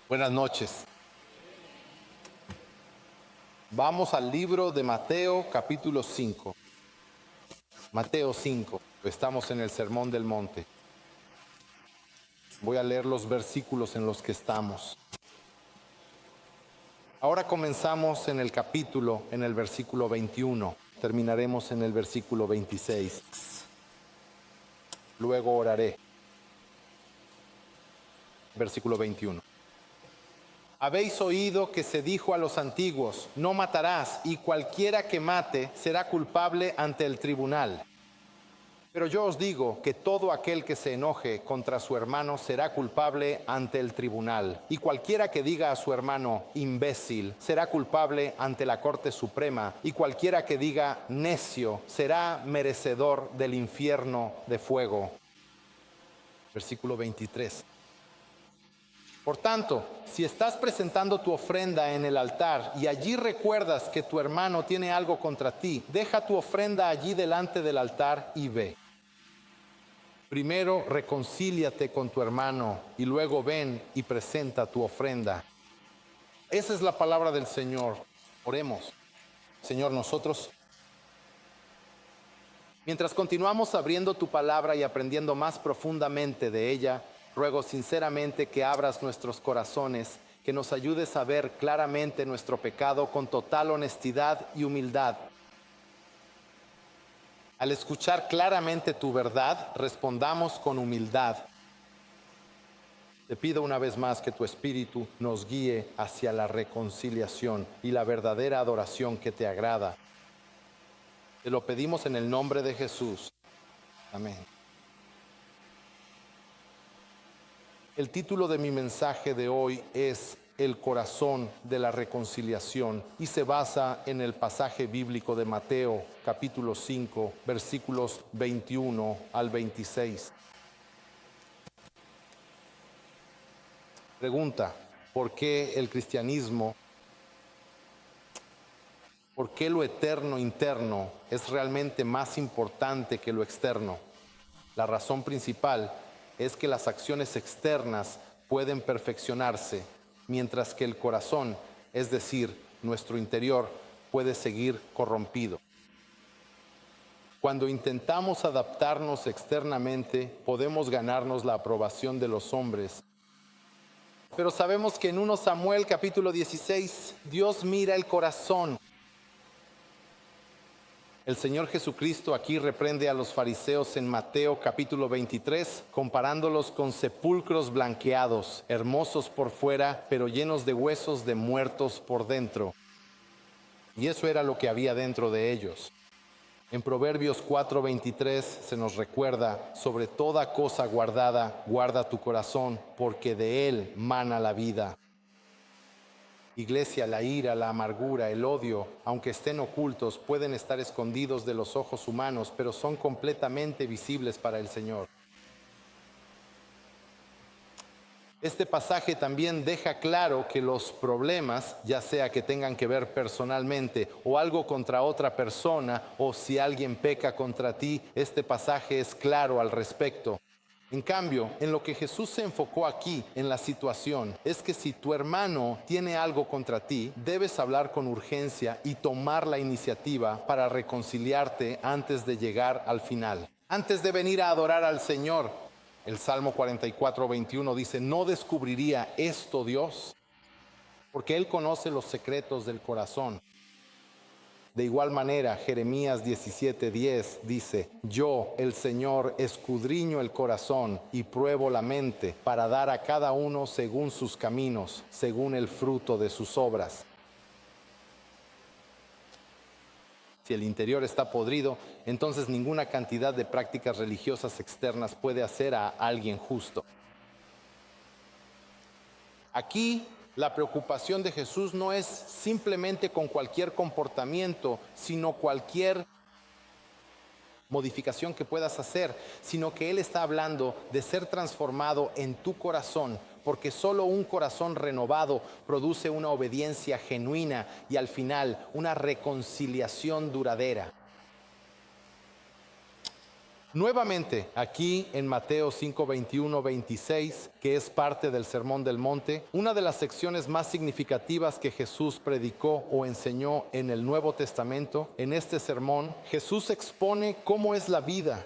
Buenas noches. Vamos al libro de Mateo, capítulo 5. Mateo 5. Estamos en el Sermón del Monte. Voy a leer los versículos en los que estamos. Ahora comenzamos en el capítulo, en el versículo 21. Terminaremos en el versículo 26. Luego oraré. Versículo 21. Habéis oído que se dijo a los antiguos, no matarás, y cualquiera que mate será culpable ante el tribunal. Pero yo os digo que todo aquel que se enoje contra su hermano será culpable ante el tribunal. Y cualquiera que diga a su hermano imbécil será culpable ante la Corte Suprema. Y cualquiera que diga necio será merecedor del infierno de fuego. Versículo 23. Por tanto, si estás presentando tu ofrenda en el altar y allí recuerdas que tu hermano tiene algo contra ti, deja tu ofrenda allí delante del altar y ve. Primero reconcíliate con tu hermano y luego ven y presenta tu ofrenda. Esa es la palabra del Señor. Oremos. Señor, mientras continuamos abriendo tu palabra y aprendiendo más profundamente de ella, ruego sinceramente que abras nuestros corazones, que nos ayudes a ver claramente nuestro pecado con total honestidad y humildad. Al escuchar claramente tu verdad, respondamos con humildad. Te pido una vez más que tu Espíritu nos guíe hacia la reconciliación y la verdadera adoración que te agrada. Te lo pedimos en el nombre de Jesús. Amén. El título de mi mensaje de hoy es El corazón de la reconciliación y se basa en el pasaje bíblico de Mateo, capítulo 5, versículos 21 al 26. Pregunta, ¿por qué el cristianismo, por qué lo eterno interno es realmente más importante que lo externo? La razón principal es que las acciones externas pueden perfeccionarse, mientras que el corazón, es decir, nuestro interior, puede seguir corrompido. Cuando intentamos adaptarnos externamente, podemos ganarnos la aprobación de los hombres. Pero sabemos que en 1 Samuel capítulo 16, Dios mira el corazón. El Señor Jesucristo aquí reprende a los fariseos en Mateo capítulo 23, comparándolos con sepulcros blanqueados, hermosos por fuera, pero llenos de huesos de muertos por dentro. Y eso era lo que había dentro de ellos. En Proverbios 4:23 se nos recuerda, sobre toda cosa guardada, guarda tu corazón, porque de él mana la vida. Iglesia, la ira, la amargura, el odio, aunque estén ocultos, pueden estar escondidos de los ojos humanos, pero son completamente visibles para el Señor. Este pasaje también deja claro que los problemas, ya sea que tengan que ver personalmente o algo contra otra persona, o si alguien peca contra ti, este pasaje es claro al respecto. En cambio, en lo que Jesús se enfocó aquí, en la situación, es que si tu hermano tiene algo contra ti, debes hablar con urgencia y tomar la iniciativa para reconciliarte antes de llegar al final. Antes de venir a adorar al Señor, el Salmo 44:21 dice, ¿no descubriría esto Dios? Porque Él conoce los secretos del corazón. De igual manera, Jeremías 17:10 dice, yo, el Señor, escudriño el corazón y pruebo la mente para dar a cada uno según sus caminos, según el fruto de sus obras. Si el interior está podrido, entonces ninguna cantidad de prácticas religiosas externas puede hacer a alguien justo. Aquí la preocupación de Jesús no es simplemente con cualquier comportamiento, sino cualquier modificación que puedas hacer, sino que Él está hablando de ser transformado en tu corazón, porque solo un corazón renovado produce una obediencia genuina y al final una reconciliación duradera. Nuevamente, aquí en Mateo 5, 21, 26, que es parte del Sermón del Monte, una de las secciones más significativas que Jesús predicó o enseñó en el Nuevo Testamento, en este sermón, Jesús expone cómo es la vida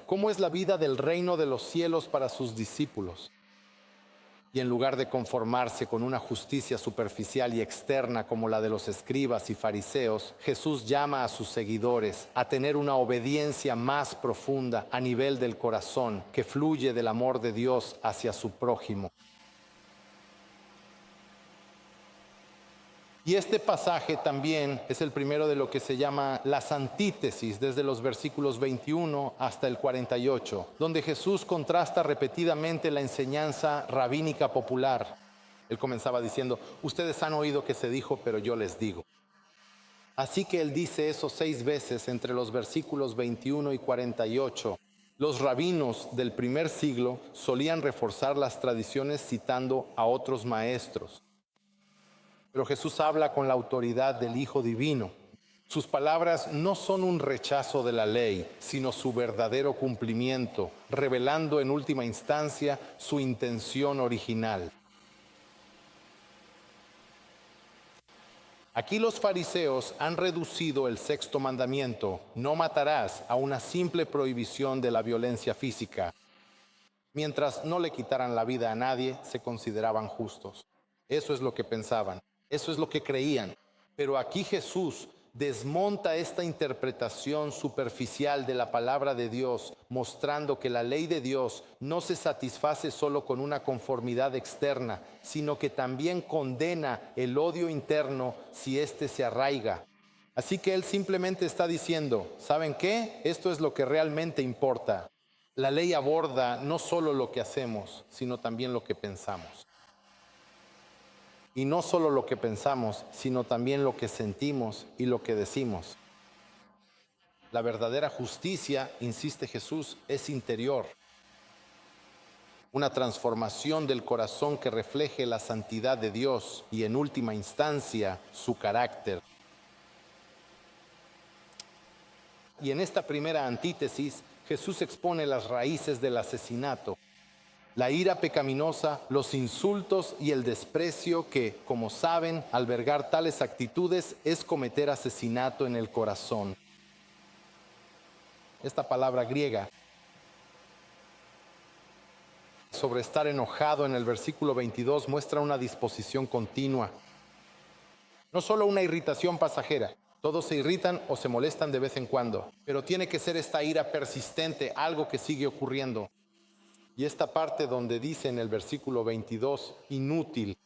del reino de los cielos para sus discípulos. Y en lugar de conformarse con una justicia superficial y externa como la de los escribas y fariseos, Jesús llama a sus seguidores a tener una obediencia más profunda a nivel del corazón que fluye del amor de Dios hacia su prójimo. Y este pasaje también es el primero de lo que se llama las antítesis, desde los versículos 21 hasta el 48, donde Jesús contrasta repetidamente la enseñanza rabínica popular. Él comenzaba diciendo, ustedes han oído que se dijo, pero yo les digo. Así que él dice eso 6 veces entre los versículos 21 y 48. Los rabinos del primer siglo solían reforzar las tradiciones citando a otros maestros. Pero Jesús habla con la autoridad del Hijo Divino. Sus palabras no son un rechazo de la ley, sino su verdadero cumplimiento, revelando en última instancia su intención original. Aquí los fariseos han reducido el sexto mandamiento, no matarás, a una simple prohibición de la violencia física. Mientras no le quitaran la vida a nadie, se consideraban justos. Eso es lo que pensaban. Eso es lo que creían. Pero aquí Jesús desmonta esta interpretación superficial de la palabra de Dios, mostrando que la ley de Dios no se satisface solo con una conformidad externa, sino que también condena el odio interno si éste se arraiga. Así que Él simplemente está diciendo, ¿saben qué? Esto es lo que realmente importa. La ley aborda no solo lo que hacemos, sino también lo que pensamos. Y no solo lo que pensamos, sino también lo que sentimos y lo que decimos. La verdadera justicia, insiste Jesús, es interior. Una transformación del corazón que refleje la santidad de Dios y en última instancia su carácter. Y en esta primera antítesis, Jesús expone las raíces del asesinato. La ira pecaminosa, los insultos y el desprecio que, como saben, albergar tales actitudes es cometer asesinato en el corazón. Esta palabra griega sobre estar enojado en el versículo 22 muestra una disposición continua. No solo una irritación pasajera. Todos se irritan o se molestan de vez en cuando, pero tiene que ser esta ira persistente, algo que sigue ocurriendo. Y esta parte donde dice en el versículo 22, inútil.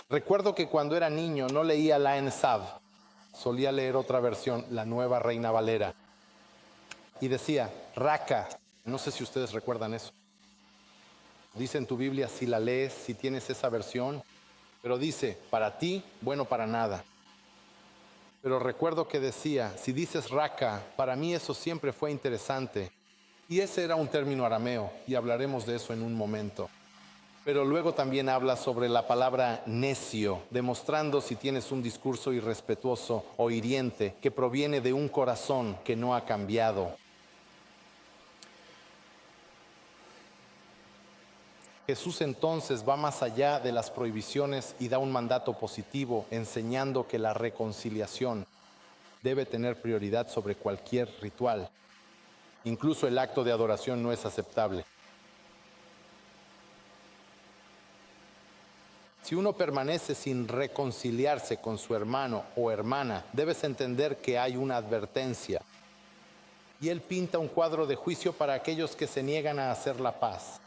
Recuerdo que cuando era niño no leía la Ensav, solía leer otra versión, la Nueva Reina Valera. Y decía, raca, no sé si ustedes recuerdan eso. Dice en tu Biblia si la lees, si tienes esa versión, pero dice, para ti, bueno para nada. Pero recuerdo que decía, si dices raca, para mí eso siempre fue interesante. Y ese era un término arameo, y hablaremos de eso en un momento. Pero luego también habla sobre la palabra necio, demostrando si tienes un discurso irrespetuoso o hiriente que proviene de un corazón que no ha cambiado. Jesús entonces va más allá de las prohibiciones y da un mandato positivo, enseñando que la reconciliación debe tener prioridad sobre cualquier ritual. Incluso el acto de adoración no es aceptable. Si uno permanece sin reconciliarse con su hermano o hermana, debes entender que hay una advertencia. Y él pinta un cuadro de juicio para aquellos que se niegan a hacer la paz.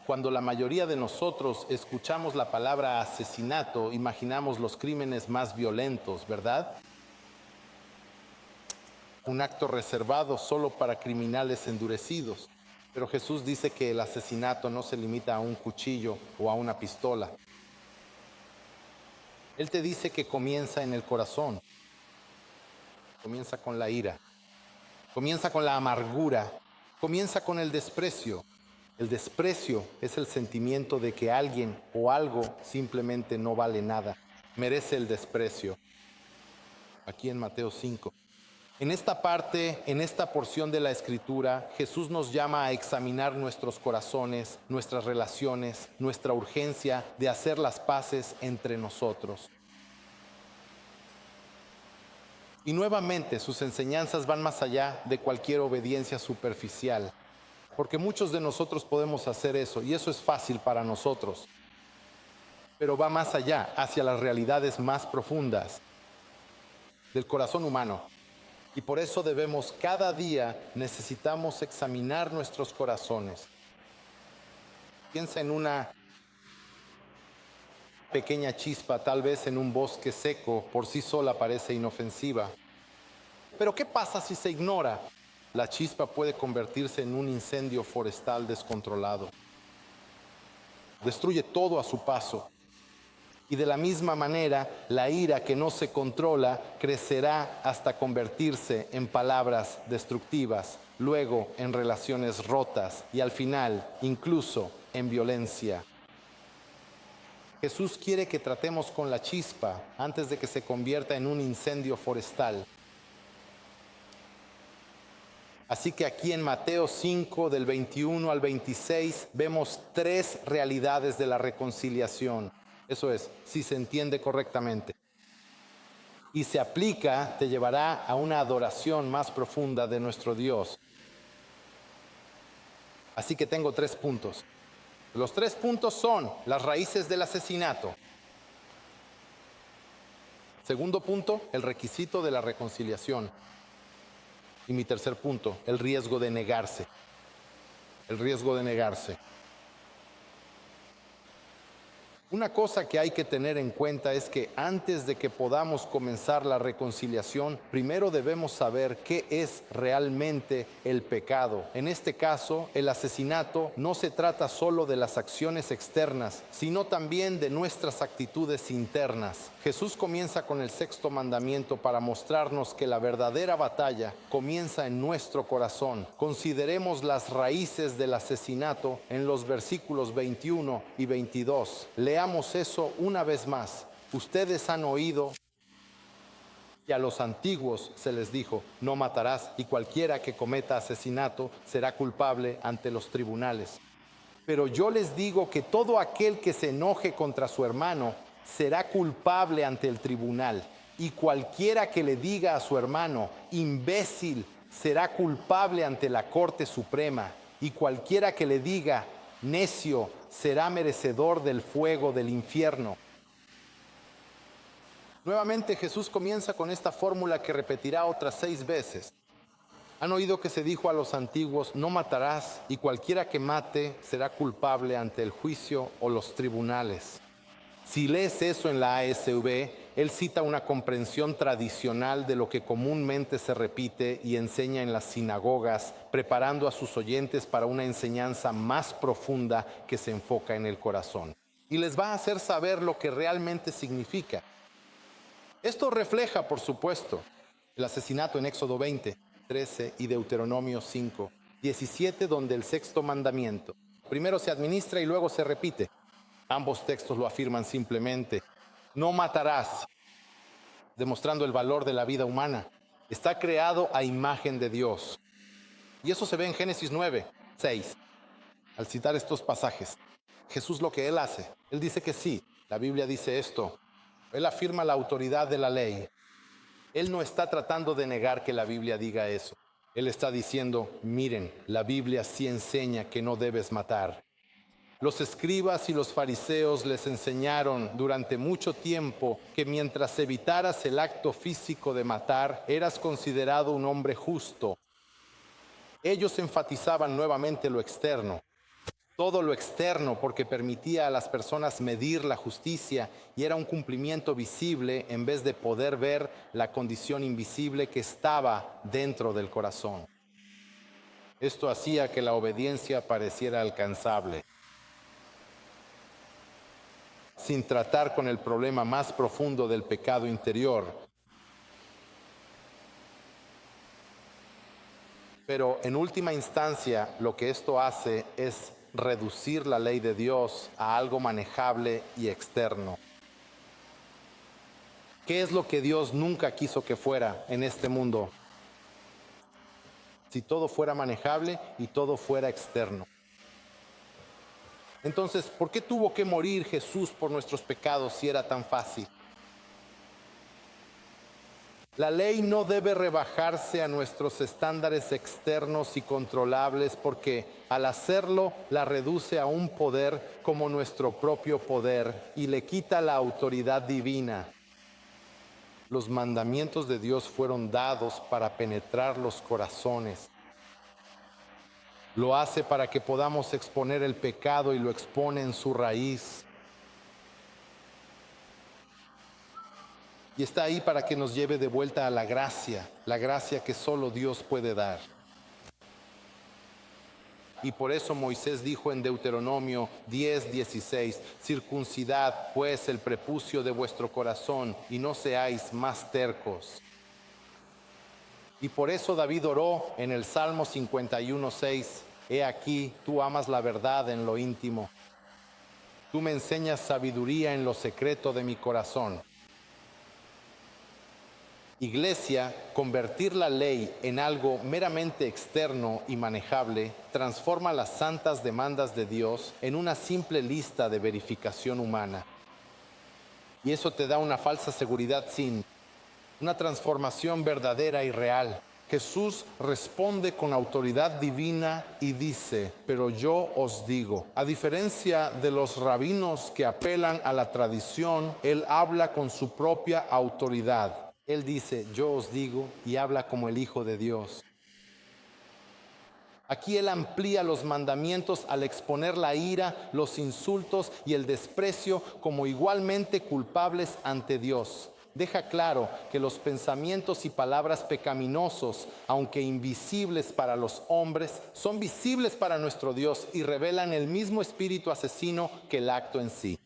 Cuando la mayoría de nosotros escuchamos la palabra asesinato, imaginamos los crímenes más violentos, ¿verdad? Un acto reservado solo para criminales endurecidos. Pero Jesús dice que el asesinato no se limita a un cuchillo o a una pistola. Él te dice que comienza en el corazón. Comienza con la ira. Comienza con la amargura. Comienza con el desprecio. El desprecio es el sentimiento de que alguien o algo simplemente no vale nada. Merece el desprecio. Aquí en Mateo 5. En esta parte, en esta porción de la Escritura, Jesús nos llama a examinar nuestros corazones, nuestras relaciones, nuestra urgencia de hacer las paces entre nosotros. Y nuevamente sus enseñanzas van más allá de cualquier obediencia superficial, porque muchos de nosotros podemos hacer eso, y eso es fácil para nosotros, pero va más allá, hacia las realidades más profundas del corazón humano. Y por eso debemos cada día, necesitamos examinar nuestros corazones. Piensa en una pequeña chispa, tal vez en un bosque seco, por sí sola parece inofensiva. Pero ¿qué pasa si se ignora? La chispa puede convertirse en un incendio forestal descontrolado. Destruye todo a su paso. Y de la misma manera, la ira que no se controla crecerá hasta convertirse en palabras destructivas, luego en relaciones rotas y al final incluso en violencia. Jesús quiere que tratemos con la chispa antes de que se convierta en un incendio forestal. Así que aquí en Mateo 5, del 21 al 26, vemos 3 realidades de la reconciliación. Eso es, si se entiende correctamente. Y se aplica, te llevará a una adoración más profunda de nuestro Dios. Así que tengo 3 puntos. Los 3 puntos son las raíces del asesinato. Segundo punto, el requisito de la reconciliación. Y mi tercer punto, el riesgo de negarse. El riesgo de negarse. Una cosa que hay que tener en cuenta es que antes de que podamos comenzar la reconciliación, primero debemos saber qué es realmente el pecado. En este caso, el asesinato no se trata solo de las acciones externas, sino también de nuestras actitudes internas. Jesús comienza con el 6º mandamiento para mostrarnos que la verdadera batalla comienza en nuestro corazón. Consideremos las raíces del asesinato en los versículos 21 y 22. Leamos eso una vez más. Ustedes han oído que a los antiguos se les dijo, no matarás, y cualquiera que cometa asesinato será culpable ante los tribunales. Pero yo les digo que todo aquel que se enoje contra su hermano será culpable ante el tribunal, y cualquiera que le diga a su hermano, imbécil, será culpable ante la Corte Suprema, y cualquiera que le diga, necio, será merecedor del fuego del infierno. Nuevamente Jesús comienza con esta fórmula que repetirá otras 6 veces. Han oído que se dijo a los antiguos, no matarás, y cualquiera que mate será culpable ante el juicio o los tribunales. Si lees eso en la ASV, él cita una comprensión tradicional de lo que comúnmente se repite y enseña en las sinagogas, preparando a sus oyentes para una enseñanza más profunda que se enfoca en el corazón. Y les va a hacer saber lo que realmente significa. Esto refleja, por supuesto, el asesinato en Éxodo 20, 13 y Deuteronomio 5, 17, donde el 6º mandamiento primero se administra y luego se repite. Ambos textos lo afirman simplemente. No matarás, demostrando el valor de la vida humana. Está creado a imagen de Dios. Y eso se ve en Génesis 9, 6. Al citar estos pasajes, Jesús lo que él hace, él dice que sí, la Biblia dice esto. Él afirma la autoridad de la ley. Él no está tratando de negar que la Biblia diga eso. Él está diciendo, miren, la Biblia sí enseña que no debes matar. Los escribas y los fariseos les enseñaron durante mucho tiempo que mientras evitaras el acto físico de matar, eras considerado un hombre justo. Ellos enfatizaban nuevamente lo externo. Todo lo externo porque permitía a las personas medir la justicia y era un cumplimiento visible en vez de poder ver la condición invisible que estaba dentro del corazón. Esto hacía que la obediencia pareciera alcanzable, sin tratar con el problema más profundo del pecado interior. Pero en última instancia, lo que esto hace es reducir la ley de Dios a algo manejable y externo. ¿Qué es lo que Dios nunca quiso que fuera en este mundo? si todo fuera manejable y todo fuera externo. Entonces, ¿por qué tuvo que morir Jesús por nuestros pecados si era tan fácil? La ley no debe rebajarse a nuestros estándares externos y controlables porque al hacerlo la reduce a un poder como nuestro propio poder y le quita la autoridad divina. Los mandamientos de Dios fueron dados para penetrar los corazones. Lo hace para que podamos exponer el pecado y lo expone en su raíz. Y está ahí para que nos lleve de vuelta a la gracia que solo Dios puede dar. Y por eso Moisés dijo en Deuteronomio 10:16, circuncidad pues el prepucio de vuestro corazón y no seáis más tercos. Y por eso David oró en el Salmo 51:6, he aquí, tú amas la verdad en lo íntimo. Tú me enseñas sabiduría en lo secreto de mi corazón. Iglesia, convertir la ley en algo meramente externo y manejable transforma las santas demandas de Dios en una simple lista de verificación humana. Y eso te da una falsa seguridad sin una transformación verdadera y real. Jesús responde con autoridad divina y dice, pero yo os digo, a diferencia de los rabinos que apelan a la tradición, Él habla con su propia autoridad. Él dice, yo os digo, y habla como el Hijo de Dios. Aquí Él amplía los mandamientos al exponer la ira, los insultos y el desprecio como igualmente culpables ante Dios. Deja claro que los pensamientos y palabras pecaminosos, aunque invisibles para los hombres, son visibles para nuestro Dios y revelan el mismo espíritu asesino que el acto en sí.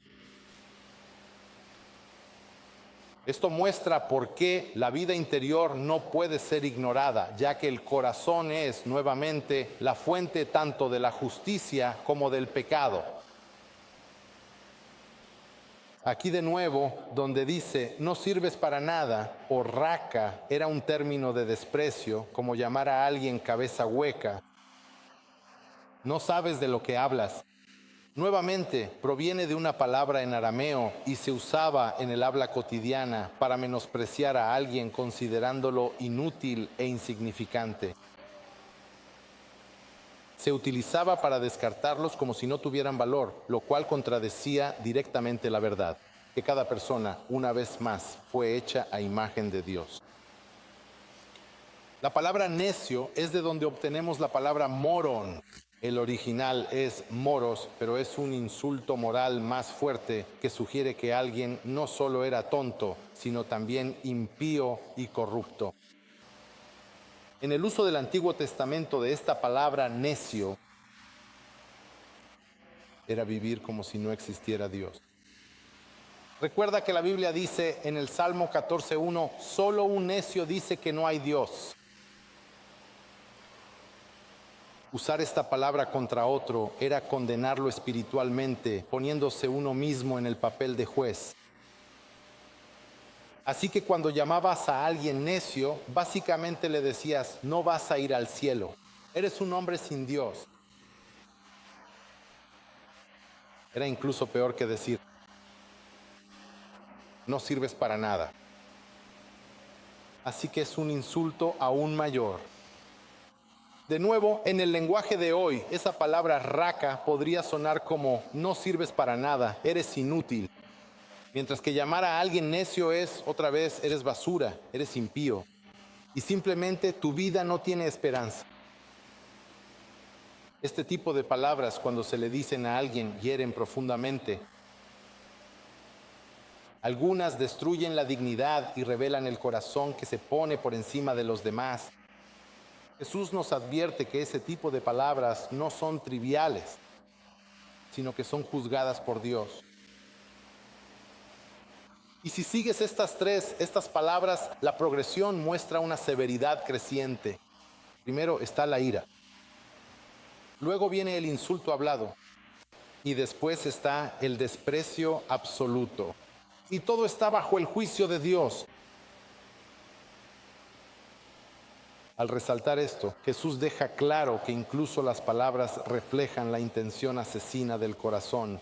Esto muestra por qué la vida interior no puede ser ignorada, ya que el corazón es nuevamente la fuente tanto de la justicia como del pecado. Aquí de nuevo, donde dice, no sirves para nada, o raca, era un término de desprecio, como llamar a alguien cabeza hueca. No sabes de lo que hablas. Nuevamente, proviene de una palabra en arameo y se usaba en el habla cotidiana para menospreciar a alguien considerándolo inútil e insignificante. Se utilizaba para descartarlos como si no tuvieran valor, lo cual contradecía directamente la verdad, que cada persona, una vez más, fue hecha a imagen de Dios. La palabra necio es de donde obtenemos la palabra morón. El original es moros, pero es un insulto moral más fuerte que sugiere que alguien no solo era tonto, sino también impío y corrupto. En el uso del Antiguo Testamento de esta palabra necio, era vivir como si no existiera Dios. Recuerda que la Biblia dice en el Salmo 14:1, solo un necio dice que no hay Dios. Usar esta palabra contra otro era condenarlo espiritualmente, poniéndose uno mismo en el papel de juez. Así que cuando llamabas a alguien necio, básicamente le decías, no vas a ir al cielo, eres un hombre sin Dios. Era incluso peor que decir, no sirves para nada. Así que es un insulto aún mayor. De nuevo, en el lenguaje de hoy, esa palabra raca podría sonar como no sirves para nada, eres inútil. Mientras que llamar a alguien necio es, otra vez, eres basura, eres impío. Y simplemente tu vida no tiene esperanza. Este tipo de palabras, cuando se le dicen a alguien, hieren profundamente. Algunas destruyen la dignidad y revelan el corazón que se pone por encima de los demás. Jesús nos advierte que ese tipo de palabras no son triviales, sino que son juzgadas por Dios. Y si sigues estas palabras, la progresión muestra una severidad creciente. Primero está la ira. Luego viene el insulto hablado. Y después está el desprecio absoluto. Y todo está bajo el juicio de Dios. Al resaltar esto, Jesús deja claro que incluso las palabras reflejan la intención asesina del corazón.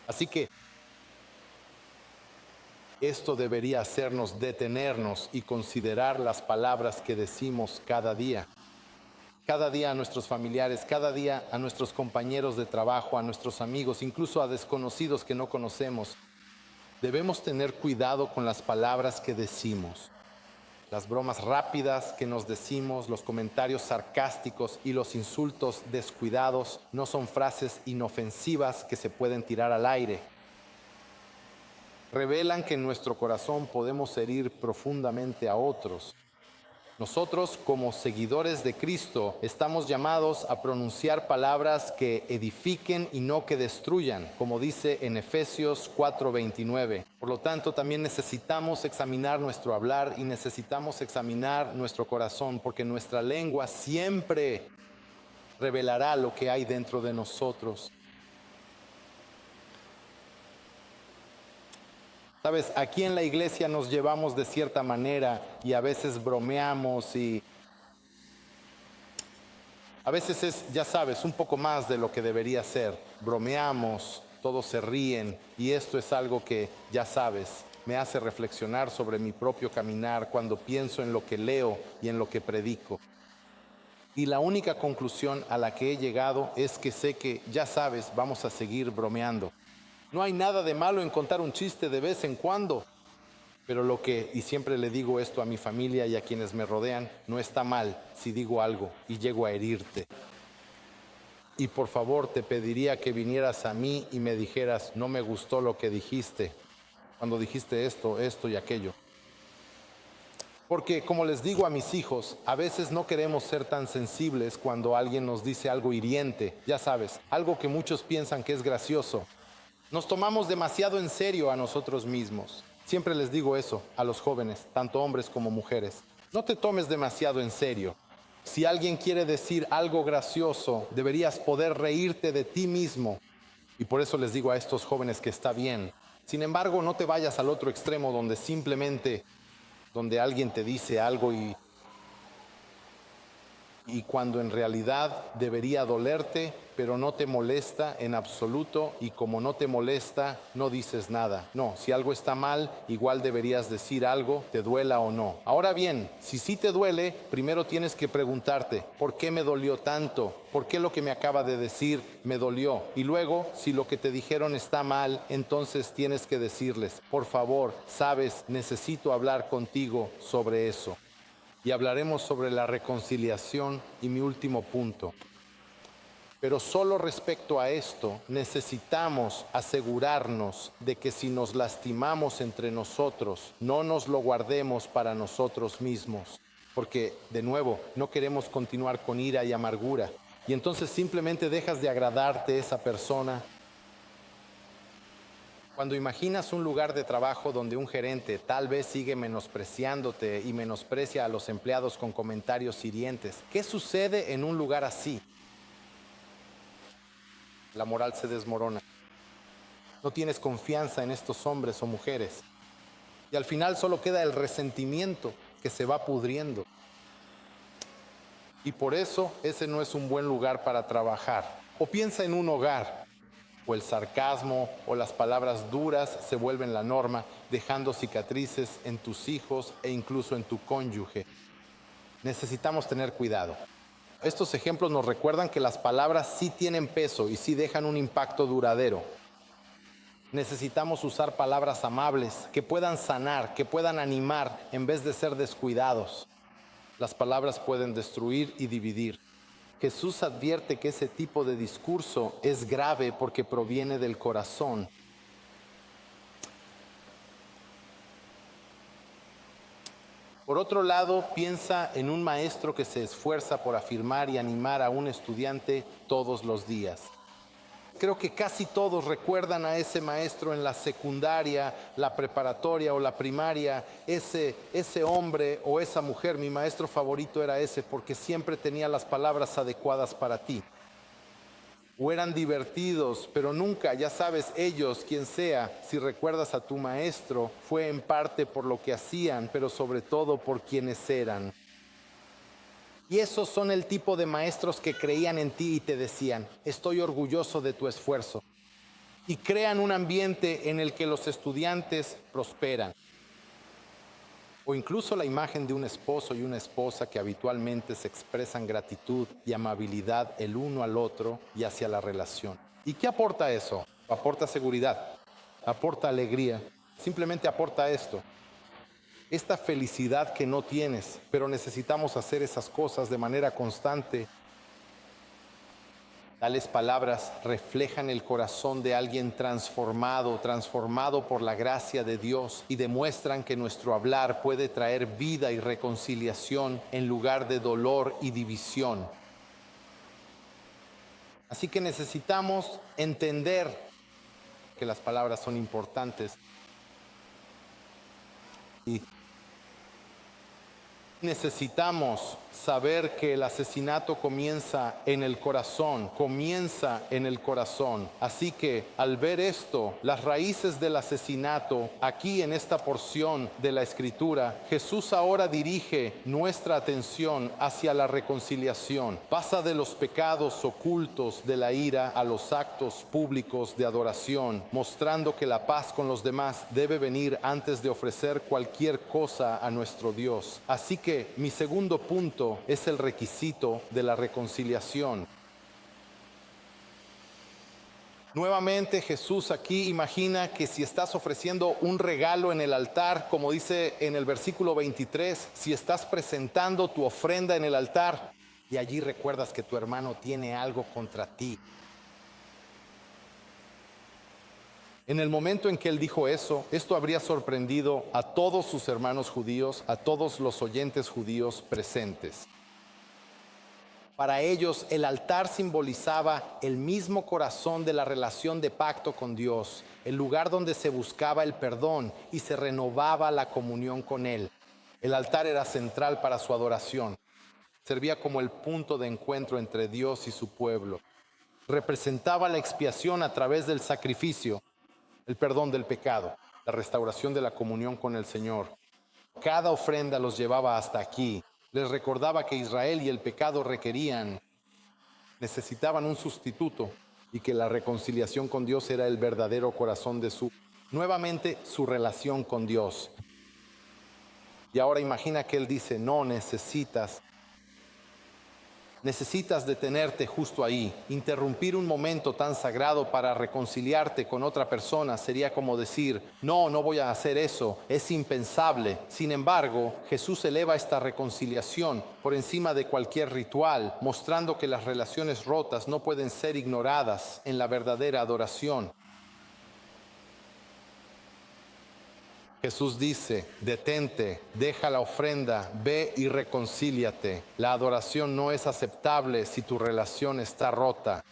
Así que esto debería hacernos detenernos y considerar las palabras que decimos cada día. Cada día a nuestros familiares, cada día a nuestros compañeros de trabajo, a nuestros amigos, incluso a desconocidos que no conocemos. Debemos tener cuidado con las palabras que decimos. Las bromas rápidas que nos decimos, los comentarios sarcásticos y los insultos descuidados no son frases inofensivas que se pueden tirar al aire. Revelan que en nuestro corazón podemos herir profundamente a otros. Nosotros, como seguidores de Cristo, estamos llamados a pronunciar palabras que edifiquen y no que destruyan, como dice en Efesios 4:29. Por lo tanto, también necesitamos examinar nuestro hablar y necesitamos examinar nuestro corazón, porque nuestra lengua siempre revelará lo que hay dentro de nosotros. Sabes, aquí en la iglesia nos llevamos de cierta manera y a veces bromeamos y a veces es, ya sabes, un poco más de lo que debería ser. Bromeamos, todos se ríen y esto es algo que, ya sabes, me hace reflexionar sobre mi propio caminar cuando pienso en lo que leo y en lo que predico. Y la única conclusión a la que he llegado es que sé que, ya sabes, vamos a seguir bromeando. No hay nada de malo en contar un chiste de vez en cuando, pero y siempre le digo esto a mi familia y a quienes me rodean, no está mal si digo algo y llego a herirte. Y por favor te pediría que vinieras a mí y me dijeras, no me gustó lo que dijiste, cuando dijiste esto, esto y aquello. Porque como les digo a mis hijos, a veces no queremos ser tan sensibles cuando alguien nos dice algo hiriente, ya sabes, algo que muchos piensan que es gracioso. Nos tomamos demasiado en serio a nosotros mismos. Siempre les digo eso a los jóvenes, tanto hombres como mujeres. No te tomes demasiado en serio. Si alguien quiere decir algo gracioso, deberías poder reírte de ti mismo. Y por eso les digo a estos jóvenes que está bien. Sin embargo, no te vayas al otro extremo donde alguien te dice algo y cuando en realidad debería dolerte, pero no te molesta en absoluto y como no te molesta, no dices nada. No, si algo está mal, igual deberías decir algo, te duela o no. Ahora bien, si sí te duele, primero tienes que preguntarte, ¿por qué me dolió tanto? ¿Por qué lo que me acaba de decir me dolió? Y luego, si lo que te dijeron está mal, entonces tienes que decirles, por favor, sabes, necesito hablar contigo sobre eso. Y hablaremos sobre la reconciliación y mi último punto. Pero solo respecto a esto necesitamos asegurarnos de que si nos lastimamos entre nosotros, no nos lo guardemos para nosotros mismos. Porque, de nuevo, no queremos continuar con ira y amargura. Y entonces simplemente dejas de agradarte esa persona. Cuando imaginas un lugar de trabajo donde un gerente tal vez sigue menospreciándote y menosprecia a los empleados con comentarios hirientes, ¿qué sucede en un lugar así? La moral se desmorona. No tienes confianza en estos hombres o mujeres. Y al final solo queda el resentimiento que se va pudriendo. Y por eso ese no es un buen lugar para trabajar. O piensa en un hogar. O el sarcasmo o las palabras duras se vuelven la norma, dejando cicatrices en tus hijos e incluso en tu cónyuge. Necesitamos tener cuidado. Estos ejemplos nos recuerdan que las palabras sí tienen peso y sí dejan un impacto duradero. Necesitamos usar palabras amables que puedan sanar, que puedan animar en vez de ser descuidados. Las palabras pueden destruir y dividir. Jesús advierte que ese tipo de discurso es grave porque proviene del corazón. Por otro lado, piensa en un maestro que se esfuerza por afirmar y animar a un estudiante todos los días. Creo que casi todos recuerdan a ese maestro en la secundaria, la preparatoria o la primaria, ese hombre o esa mujer. Mi maestro favorito era ese porque siempre tenía las palabras adecuadas para ti. o eran divertidos, pero nunca, ya sabes, ellos, quien sea, si recuerdas a tu maestro, fue en parte por lo que hacían, pero sobre todo por quienes eran. Y esos son el tipo de maestros que creían en ti y te decían, estoy orgulloso de tu esfuerzo. Y crean un ambiente en el que los estudiantes prosperan. O incluso la imagen de un esposo y una esposa que habitualmente se expresan gratitud y amabilidad el uno al otro y hacia la relación. ¿Y qué aporta eso? Aporta seguridad, aporta alegría, simplemente aporta esto. Esta felicidad que no tienes, pero necesitamos hacer esas cosas de manera constante. Tales palabras reflejan el corazón de alguien transformado por la gracia de Dios y demuestran que nuestro hablar puede traer vida y reconciliación en lugar de dolor y división. Así que necesitamos entender que las palabras son importantes y necesitamos saber que el asesinato comienza en el corazón. Así que al ver esto, las raíces del asesinato, aquí en esta porción de la Escritura, Jesús ahora dirige nuestra atención hacia la reconciliación. Pasa de los pecados ocultos de la ira a los actos públicos de adoración, mostrando que la paz con los demás debe venir antes de ofrecer cualquier cosa a nuestro Dios. Así que mi segundo punto es el requisito de la reconciliación. Nuevamente Jesús aquí imagina que si estás ofreciendo un regalo en el altar, como dice en el versículo 23, si estás presentando tu ofrenda en el altar y allí recuerdas que tu hermano tiene algo contra ti. En el momento en que él dijo eso, esto habría sorprendido a todos sus hermanos judíos, a todos los oyentes judíos presentes. Para ellos, el altar simbolizaba el mismo corazón de la relación de pacto con Dios, el lugar donde se buscaba el perdón y se renovaba la comunión con Él. El altar era central para su adoración. Servía como el punto de encuentro entre Dios y su pueblo. Representaba la expiación a través del sacrificio, el perdón del pecado, la restauración de la comunión con el Señor. Cada ofrenda los llevaba hasta aquí. Les recordaba que Israel y el pecado necesitaban un sustituto y que la reconciliación con Dios era el verdadero corazón de nuevamente su relación con Dios. Y ahora imagina que Él dice, no necesitas detenerte justo ahí. Interrumpir un momento tan sagrado para reconciliarte con otra persona sería como decir, no voy a hacer eso, es impensable. Sin embargo, Jesús eleva esta reconciliación por encima de cualquier ritual, mostrando que las relaciones rotas no pueden ser ignoradas en la verdadera adoración. Jesús dice, detente, deja la ofrenda, ve y reconcíliate. La adoración no es aceptable si tu relación está rota.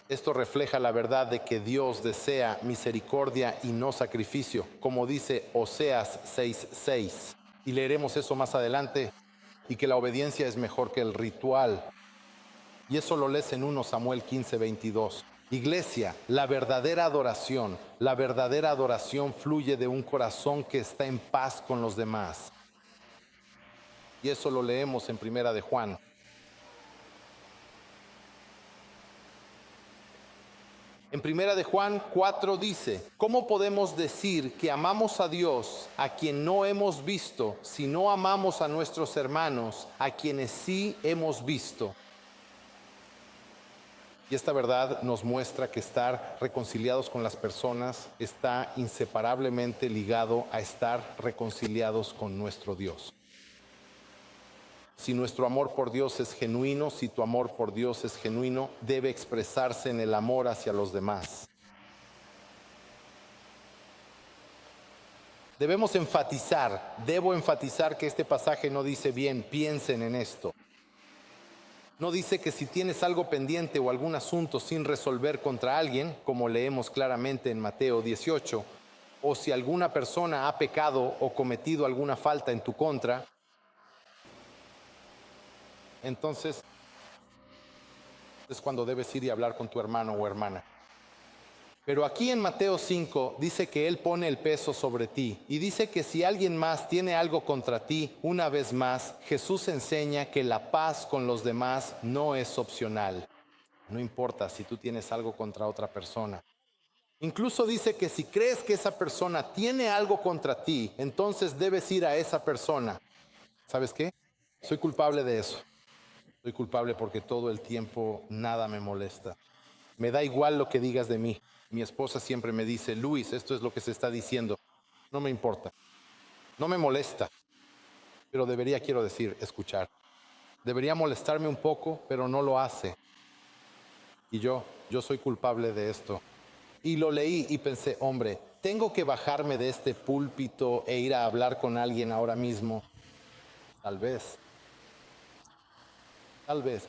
Esto refleja la verdad de que Dios desea misericordia y no sacrificio, como dice Oseas 6:6. Y leeremos eso más adelante, y que la obediencia es mejor que el ritual. Y eso lo lees en 1 Samuel 15:22. Iglesia, la verdadera adoración fluye de un corazón que está en paz con los demás. Y eso lo leemos en Primera de Juan. En Primera de Juan 4 dice, ¿cómo podemos decir que amamos a Dios a quien no hemos visto, si no amamos a nuestros hermanos a quienes sí hemos visto? Y esta verdad nos muestra que estar reconciliados con las personas está inseparablemente ligado a estar reconciliados con nuestro Dios. Si nuestro amor por Dios es genuino, si tu amor por Dios es genuino, debe expresarse en el amor hacia los demás. Debo enfatizar que este pasaje no dice bien, piensen en esto. No dice que si tienes algo pendiente o algún asunto sin resolver contra alguien, como leemos claramente en Mateo 18, o si alguna persona ha pecado o cometido alguna falta en tu contra, entonces es cuando debes ir y hablar con tu hermano o hermana. Pero aquí en Mateo 5 dice que Él pone el peso sobre ti y dice que si alguien más tiene algo contra ti, una vez más, Jesús enseña que la paz con los demás no es opcional. No importa si tú tienes algo contra otra persona. Incluso dice que si crees que esa persona tiene algo contra ti, entonces debes ir a esa persona. ¿Sabes qué? Soy culpable de eso. Soy culpable porque todo el tiempo nada me molesta. Me da igual lo que digas de mí. Mi esposa siempre me dice, Luis, esto es lo que se está diciendo. No me importa. No me molesta. Pero debería, quiero decir, escuchar. Debería molestarme un poco, pero no lo hace. Y yo soy culpable de esto. Y lo leí y pensé, hombre, tengo que bajarme de este púlpito e ir a hablar con alguien ahora mismo. Tal vez,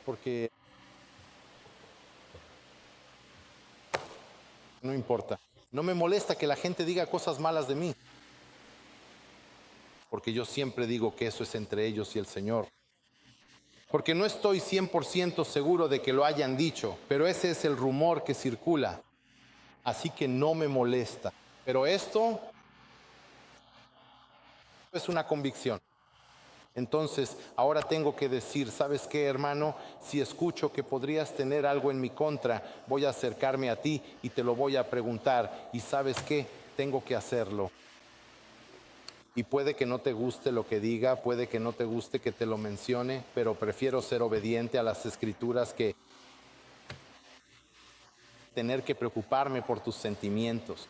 porque no importa. No me molesta que la gente diga cosas malas de mí, porque yo siempre digo que eso es entre ellos y el Señor. Porque no estoy 100% seguro de que lo hayan dicho, pero ese es el rumor que circula. Así que no me molesta. Pero esto es una convicción. Entonces, ahora tengo que decir, ¿sabes qué, hermano? Si escucho que podrías tener algo en mi contra, voy a acercarme a ti y te lo voy a preguntar. ¿Y sabes qué? Tengo que hacerlo. Y puede que no te guste lo que diga, puede que no te guste que te lo mencione, pero prefiero ser obediente a las escrituras que tener que preocuparme por tus sentimientos.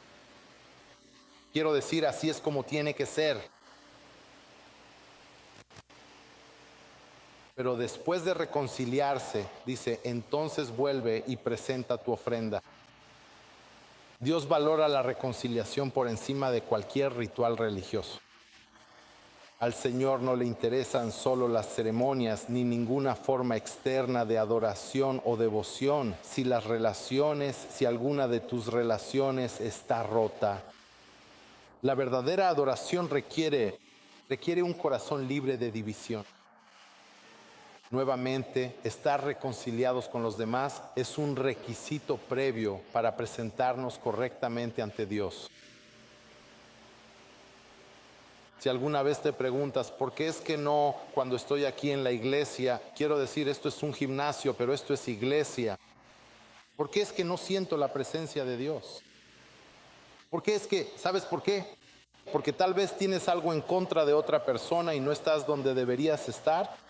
Quiero decir, así es como tiene que ser. Pero después de reconciliarse, dice, entonces vuelve y presenta tu ofrenda. Dios valora la reconciliación por encima de cualquier ritual religioso. Al Señor no le interesan solo las ceremonias ni ninguna forma externa de adoración o devoción. Si alguna de tus relaciones está rota, la verdadera adoración requiere un corazón libre de división. Nuevamente, estar reconciliados con los demás es un requisito previo para presentarnos correctamente ante Dios. Si alguna vez te preguntas, ¿por qué es que no cuando estoy aquí en la iglesia? Quiero decir, esto es un gimnasio, pero esto es iglesia. ¿Por qué es que no siento la presencia de Dios? ¿Por qué es que, sabes por qué? Porque tal vez tienes algo en contra de otra persona y no estás donde deberías estar.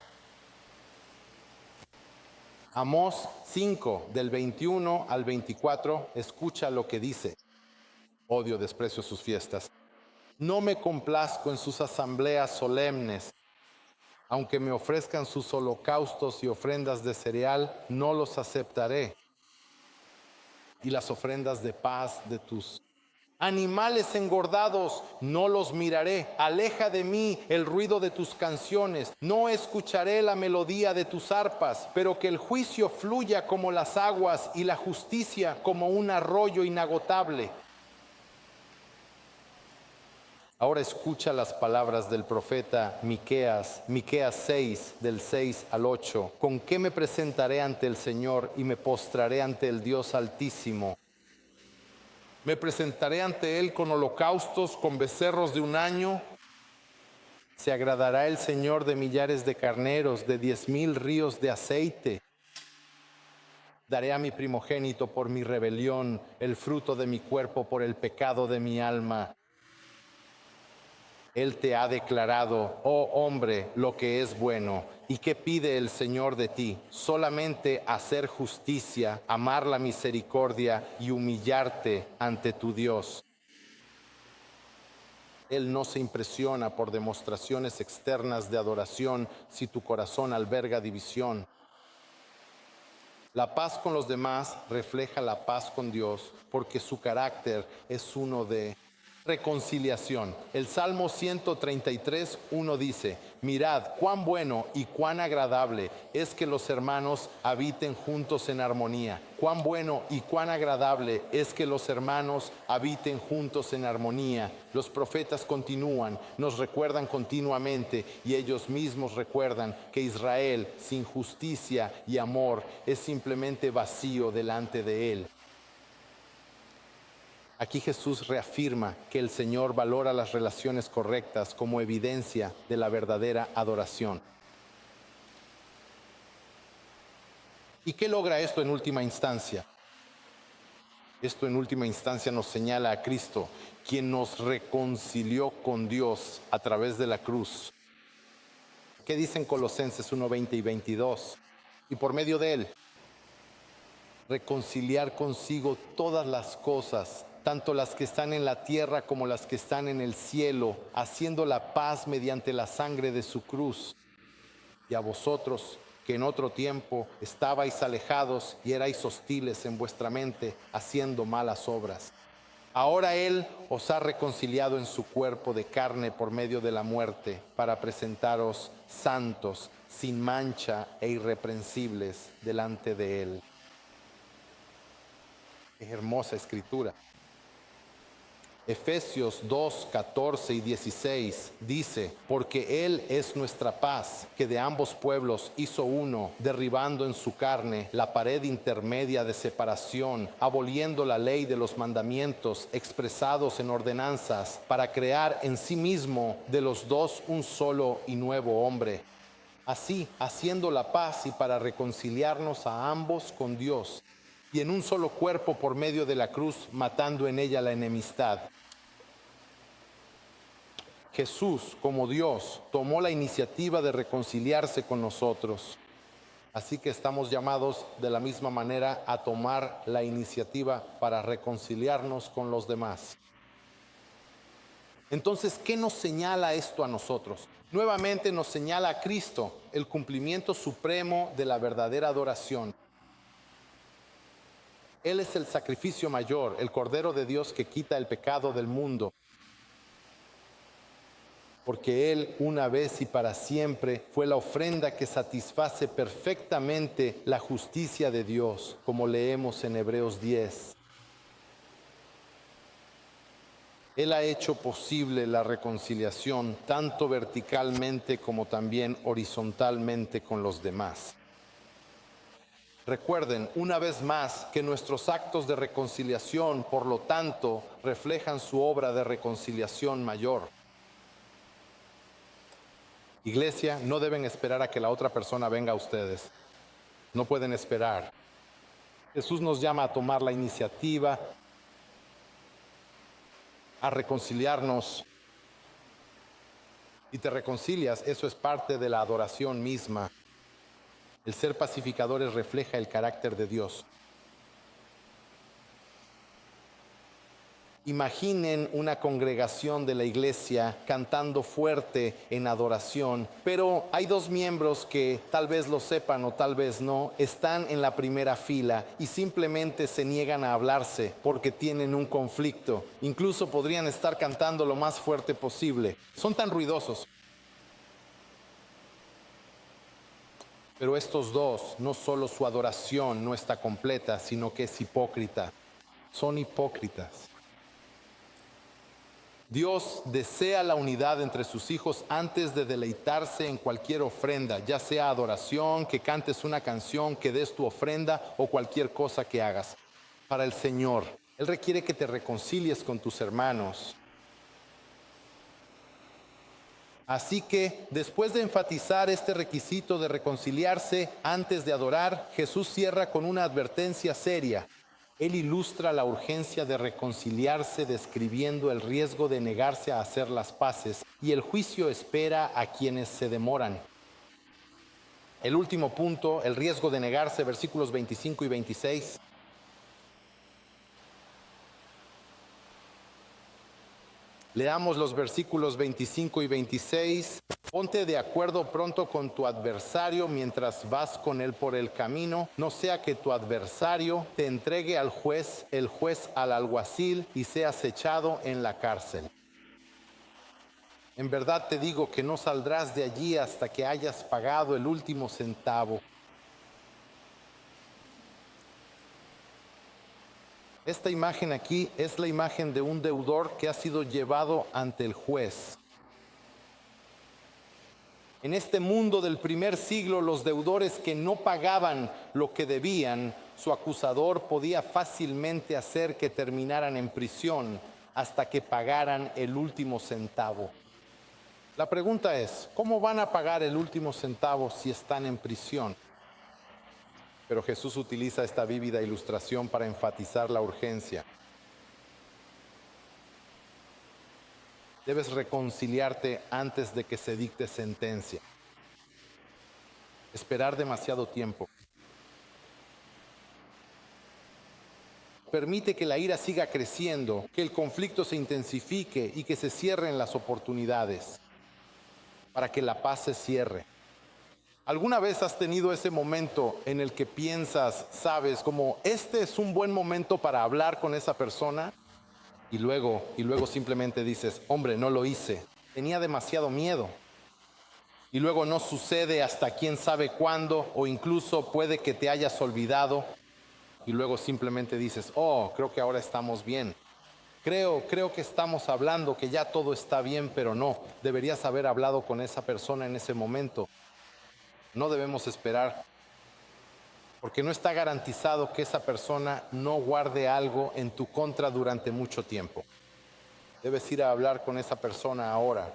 Amós 5, del 21 al 24, escucha lo que dice. Odio, desprecio sus fiestas. No me complazco en sus asambleas solemnes. Aunque me ofrezcan sus holocaustos y ofrendas de cereal, no los aceptaré. Y las ofrendas de paz de tus animales engordados, no los miraré. Aleja de mí el ruido de tus canciones. No escucharé la melodía de tus arpas, pero que el juicio fluya como las aguas y la justicia como un arroyo inagotable. Ahora escucha las palabras del profeta Miqueas 6, del 6 al 8. ¿Con qué me presentaré ante el Señor y me postraré ante el Dios Altísimo? Me presentaré ante Él con holocaustos, con becerros de un año. Se agradará el Señor de millares de carneros, de 10,000 ríos de aceite. Daré a mi primogénito por mi rebelión, el fruto de mi cuerpo por el pecado de mi alma. Él te ha declarado, oh hombre, lo que es bueno. ¿Y qué pide el Señor de ti? Solamente hacer justicia, amar la misericordia y humillarte ante tu Dios. Él no se impresiona por demostraciones externas de adoración si tu corazón alberga división. La paz con los demás refleja la paz con Dios, porque su carácter es uno de reconciliación. El Salmo 133, 1 dice: mirad cuán bueno y cuán agradable es que los hermanos habiten juntos en armonía. Cuán bueno y cuán agradable es que los hermanos habiten juntos en armonía. Los profetas continúan, nos recuerdan continuamente, y ellos mismos recuerdan que Israel sin justicia y amor es simplemente vacío delante de él. Aquí Jesús reafirma que el Señor valora las relaciones correctas como evidencia de la verdadera adoración. ¿Y qué logra esto en última instancia? Esto en última instancia nos señala a Cristo, quien nos reconcilió con Dios a través de la cruz. ¿Qué dicen Colosenses 1, 20 y 22? Y por medio de él, reconciliar consigo todas las cosas, tanto las que están en la tierra como las que están en el cielo, haciendo la paz mediante la sangre de su cruz. Y a vosotros, que en otro tiempo estabais alejados y erais hostiles en vuestra mente, haciendo malas obras. Ahora Él os ha reconciliado en su cuerpo de carne por medio de la muerte, para presentaros santos, sin mancha e irreprensibles delante de Él. Es hermosa escritura. Efesios 2, 14 y 16 dice: porque Él es nuestra paz, que de ambos pueblos hizo uno, derribando en su carne la pared intermedia de separación, aboliendo la ley de los mandamientos expresados en ordenanzas, para crear en sí mismo de los dos un solo y nuevo hombre. Así, haciendo la paz, y para reconciliarnos a ambos con Dios, y en un solo cuerpo por medio de la cruz, matando en ella la enemistad. Jesús, como Dios, tomó la iniciativa de reconciliarse con nosotros. Así que estamos llamados de la misma manera a tomar la iniciativa para reconciliarnos con los demás. Entonces, ¿qué nos señala esto a nosotros? Nuevamente nos señala a Cristo, el cumplimiento supremo de la verdadera adoración. Él es el sacrificio mayor, el Cordero de Dios que quita el pecado del mundo. Porque Él, una vez y para siempre, fue la ofrenda que satisface perfectamente la justicia de Dios, como leemos en Hebreos 10. Él ha hecho posible la reconciliación tanto verticalmente como también horizontalmente con los demás. Recuerden una vez más que nuestros actos de reconciliación, por lo tanto, reflejan su obra de reconciliación mayor. Iglesia, no deben esperar a que la otra persona venga a ustedes. No pueden esperar. Jesús nos llama a tomar la iniciativa, a reconciliarnos. Y te reconcilias, eso es parte de la adoración misma. El ser pacificadores refleja el carácter de Dios. Imaginen una congregación de la iglesia cantando fuerte en adoración, pero hay dos miembros que tal vez lo sepan o tal vez no, están en la primera fila y simplemente se niegan a hablarse porque tienen un conflicto. Incluso podrían estar cantando lo más fuerte posible. Son tan ruidosos. Pero estos dos, no solo su adoración no está completa, sino que es hipócrita. Son hipócritas. Dios desea la unidad entre sus hijos antes de deleitarse en cualquier ofrenda, ya sea adoración, que cantes una canción, que des tu ofrenda o cualquier cosa que hagas para el Señor. Él requiere que te reconcilies con tus hermanos. Así que, después de enfatizar este requisito de reconciliarse antes de adorar, Jesús cierra con una advertencia seria. Él ilustra la urgencia de reconciliarse describiendo el riesgo de negarse a hacer las paces, y el juicio espera a quienes se demoran. El último punto, el riesgo de negarse, versículos 25 y 26. Leamos los versículos 25 y 26. Ponte de acuerdo pronto con tu adversario mientras vas con él por el camino, no sea que tu adversario te entregue al juez, el juez al alguacil y seas echado en la cárcel. En verdad te digo que no saldrás de allí hasta que hayas pagado el último centavo. Esta imagen aquí es la imagen de un deudor que ha sido llevado ante el juez. En este mundo del primer siglo, los deudores que no pagaban lo que debían, su acusador podía fácilmente hacer que terminaran en prisión hasta que pagaran el último centavo. La pregunta es, ¿cómo van a pagar el último centavo si están en prisión? Pero Jesús utiliza esta vívida ilustración para enfatizar la urgencia. Debes reconciliarte antes de que se dicte sentencia. Esperar demasiado tiempo permite que la ira siga creciendo, que el conflicto se intensifique y que se cierren las oportunidades para que la paz se cierre. ¿Alguna vez has tenido ese momento en el que piensas, sabes, como este es un buen momento para hablar con esa persona? Y luego simplemente dices, hombre, no lo hice, tenía demasiado miedo. Y luego no sucede hasta quién sabe cuándo, o incluso puede que te hayas olvidado. Y luego simplemente dices, oh, creo que ahora estamos bien. Creo que estamos hablando, que ya todo está bien, pero no. Deberías haber hablado con esa persona en ese momento. No debemos esperar, porque no está garantizado que esa persona no guarde algo en tu contra durante mucho tiempo. Debes ir a hablar con esa persona ahora.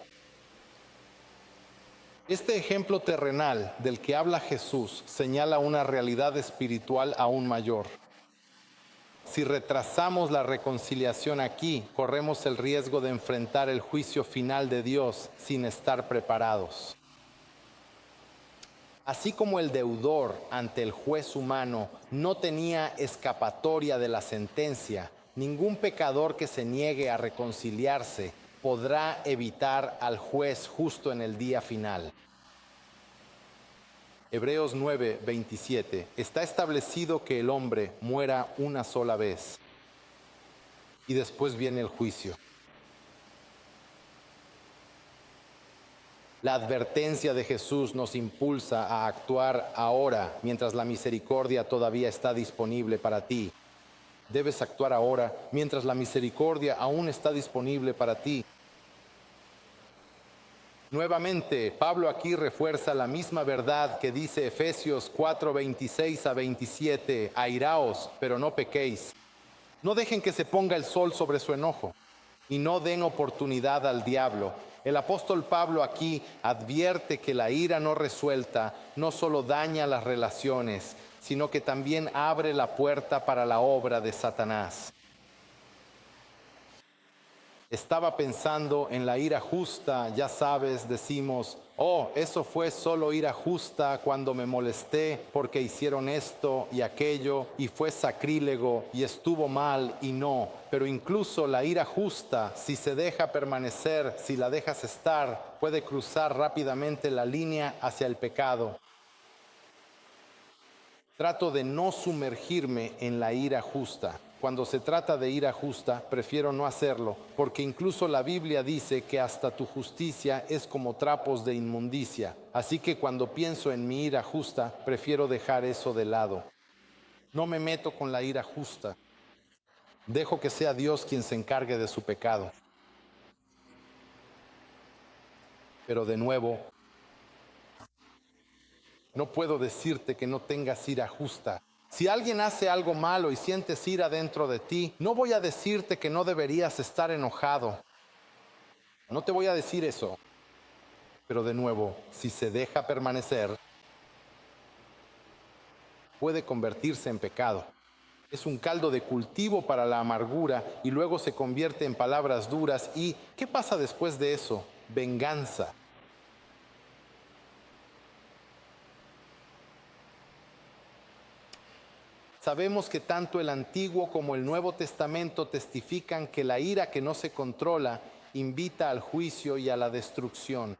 Este ejemplo terrenal del que habla Jesús señala una realidad espiritual aún mayor. Si retrasamos la reconciliación aquí, corremos el riesgo de enfrentar el juicio final de Dios sin estar preparados. Así como el deudor ante el juez humano no tenía escapatoria de la sentencia, ningún pecador que se niegue a reconciliarse podrá evitar al juez justo en el día final. Hebreos 9:27. Está establecido que el hombre muera una sola vez y después viene el juicio. La advertencia de Jesús nos impulsa a actuar ahora, mientras la misericordia todavía está disponible para ti. Debes actuar ahora, mientras la misericordia aún está disponible para ti. Nuevamente, Pablo aquí refuerza la misma verdad que dice Efesios 4:26-27, airaos, pero no pequéis. No dejen que se ponga el sol sobre su enojo y no den oportunidad al diablo. El apóstol Pablo aquí advierte que la ira no resuelta no solo daña las relaciones, sino que también abre la puerta para la obra de Satanás. Estaba pensando en la ira justa, ya sabes, decimos, oh, eso fue solo ira justa cuando me molesté porque hicieron esto y aquello y fue sacrílego y estuvo mal y no. Pero incluso la ira justa, si se deja permanecer, si la dejas estar, puede cruzar rápidamente la línea hacia el pecado. Trato de no sumergirme en la ira justa. Cuando se trata de ira justa, prefiero no hacerlo, porque incluso la Biblia dice que hasta tu justicia es como trapos de inmundicia. Así que cuando pienso en mi ira justa, prefiero dejar eso de lado. No me meto con la ira justa. Dejo que sea Dios quien se encargue de su pecado. Pero de nuevo, no puedo decirte que no tengas ira justa. Si alguien hace algo malo y sientes ira dentro de ti, no voy a decirte que no deberías estar enojado. No te voy a decir eso. Pero de nuevo, si se deja permanecer, puede convertirse en pecado. Es un caldo de cultivo para la amargura y luego se convierte en palabras duras. ¿Y qué pasa después de eso? Venganza. Sabemos que tanto el Antiguo como el Nuevo Testamento testifican que la ira que no se controla invita al juicio y a la destrucción.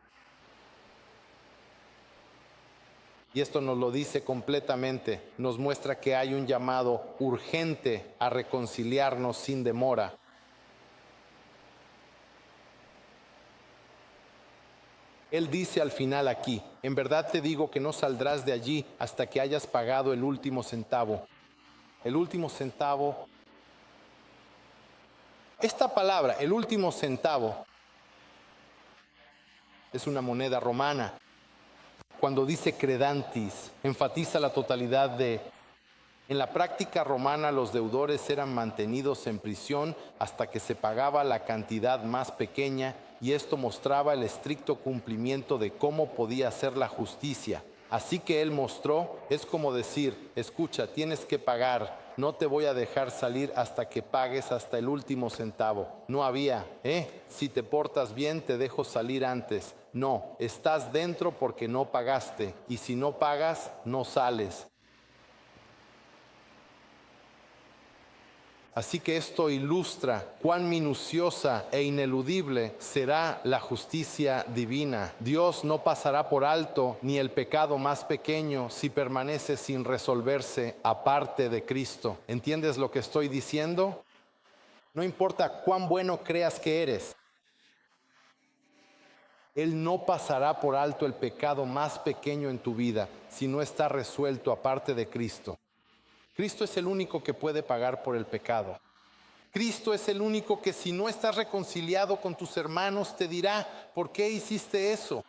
Y esto nos lo dice completamente, nos muestra que hay un llamado urgente a reconciliarnos sin demora. Él dice al final aquí, en verdad te digo que no saldrás de allí hasta que hayas pagado el último centavo. El último centavo. Esta palabra, el último centavo, es una moneda romana. Cuando dice credantis, enfatiza la totalidad de... En la práctica romana los deudores eran mantenidos en prisión hasta que se pagaba la cantidad más pequeña y esto mostraba el estricto cumplimiento de cómo podía ser la justicia. Así que él mostró, es como decir, escucha, tienes que pagar, no te voy a dejar salir hasta que pagues hasta el último centavo. No había, si te portas bien te dejo salir antes. No, estás dentro porque no pagaste y si no pagas, no sales. Así que esto ilustra cuán minuciosa e ineludible será la justicia divina. Dios no pasará por alto ni el pecado más pequeño si permanece sin resolverse aparte de Cristo. ¿Entiendes lo que estoy diciendo? No importa cuán bueno creas que eres. Él no pasará por alto el pecado más pequeño en tu vida si no está resuelto aparte de Cristo. Cristo es el único que puede pagar por el pecado. Cristo es el único que si no estás reconciliado con tus hermanos te dirá, ¿por qué hiciste eso?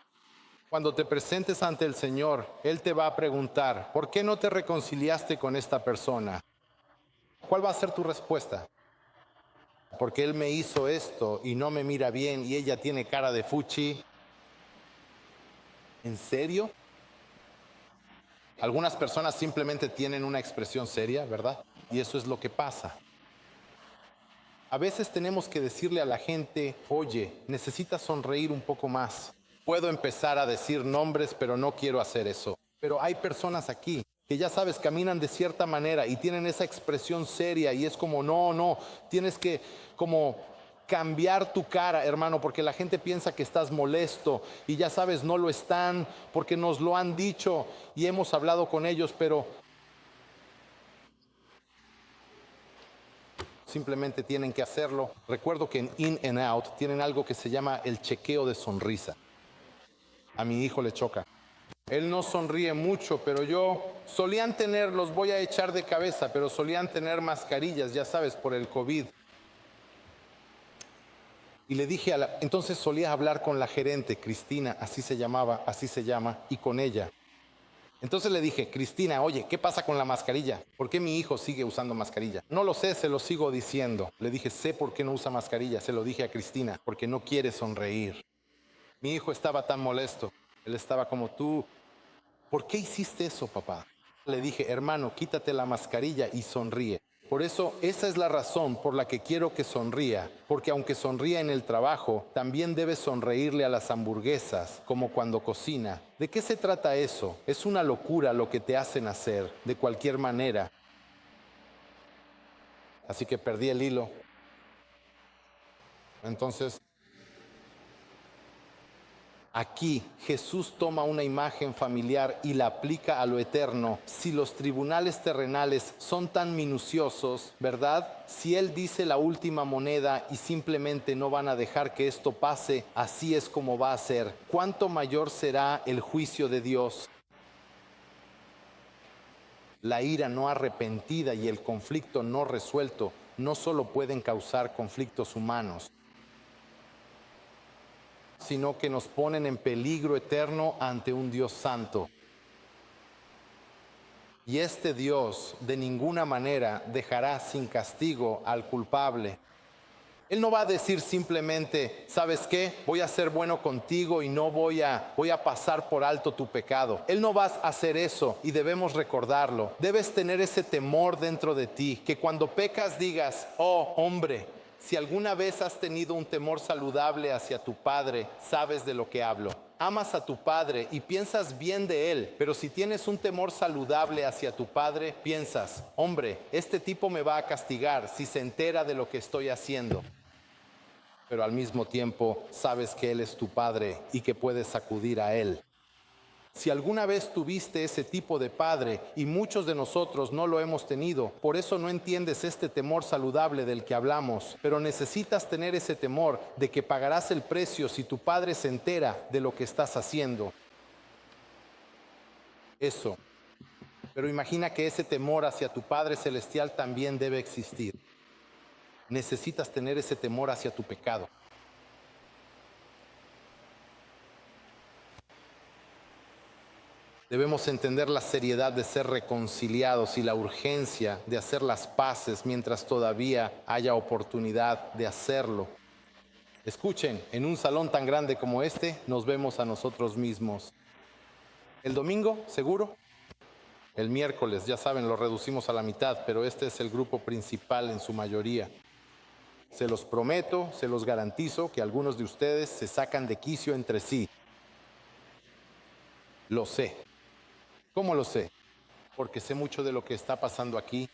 Cuando te presentes ante el Señor, Él te va a preguntar, ¿por qué no te reconciliaste con esta persona? ¿Cuál va a ser tu respuesta? Porque Él me hizo esto y no me mira bien y ella tiene cara de fuchi. ¿En serio? Algunas personas simplemente tienen una expresión seria, ¿verdad? Y eso es lo que pasa. A veces tenemos que decirle a la gente, oye, necesitas sonreír un poco más. Puedo empezar a decir nombres, pero no quiero hacer eso. Pero hay personas aquí que ya sabes, caminan de cierta manera y tienen esa expresión seria y es como, no, tienes que como cambiar tu cara, hermano, porque la gente piensa que estás molesto y ya sabes, no lo están, porque nos lo han dicho y hemos hablado con ellos, pero simplemente tienen que hacerlo. Recuerdo que en In and Out tienen algo que se llama el chequeo de sonrisa. A mi hijo le choca. Él no sonríe mucho, pero solían tener, los voy a echar de cabeza, pero solían tener mascarillas, ya sabes, por el COVID. Y le dije, entonces solía hablar con la gerente, Cristina, así se llama, y con ella. Entonces le dije, Cristina, oye, ¿qué pasa con la mascarilla? ¿Por qué mi hijo sigue usando mascarilla? No lo sé, se lo sigo diciendo. Le dije, sé por qué no usa mascarilla. Se lo dije a Cristina, porque no quiere sonreír. Mi hijo estaba tan molesto. Él estaba como tú. ¿Por qué hiciste eso, papá? Le dije, hermano, quítate la mascarilla y sonríe. Por eso, esa es la razón por la que quiero que sonría, porque aunque sonría en el trabajo, también debe sonreírle a las hamburguesas, como cuando cocina. ¿De qué se trata eso? Es una locura lo que te hacen hacer, de cualquier manera. Así que perdí el hilo. Entonces, aquí Jesús toma una imagen familiar y la aplica a lo eterno. Si los tribunales terrenales son tan minuciosos, ¿verdad? Si Él dice la última moneda y simplemente no van a dejar que esto pase, así es como va a ser. ¿Cuánto mayor será el juicio de Dios? La ira no arrepentida y el conflicto no resuelto no solo pueden causar conflictos humanos, sino que nos ponen en peligro eterno ante un Dios santo. Y este Dios de ninguna manera dejará sin castigo al culpable. Él no va a decir simplemente, ¿sabes qué? Voy a ser bueno contigo y no voy a pasar por alto tu pecado. Él no va a hacer eso y debemos recordarlo. Debes tener ese temor dentro de ti, que cuando pecas digas, oh hombre, si alguna vez has tenido un temor saludable hacia tu padre, sabes de lo que hablo. Amas a tu padre y piensas bien de él, pero si tienes un temor saludable hacia tu padre, piensas, hombre, este tipo me va a castigar si se entera de lo que estoy haciendo. Pero al mismo tiempo sabes que él es tu padre y que puedes acudir a él. Si alguna vez tuviste ese tipo de padre, y muchos de nosotros no lo hemos tenido, por eso no entiendes este temor saludable del que hablamos, pero necesitas tener ese temor de que pagarás el precio si tu padre se entera de lo que estás haciendo. Eso. Pero imagina que ese temor hacia tu Padre Celestial también debe existir. Necesitas tener ese temor hacia tu pecado. Debemos entender la seriedad de ser reconciliados y la urgencia de hacer las paces mientras todavía haya oportunidad de hacerlo. Escuchen, en un salón tan grande como este nos vemos a nosotros mismos. El domingo, seguro. El miércoles, ya saben, lo reducimos a la mitad, pero este es el grupo principal en su mayoría. Se los prometo, se los garantizo que algunos de ustedes se sacan de quicio entre sí. Lo sé. ¿Cómo lo sé? Porque sé mucho de lo que está pasando aquí.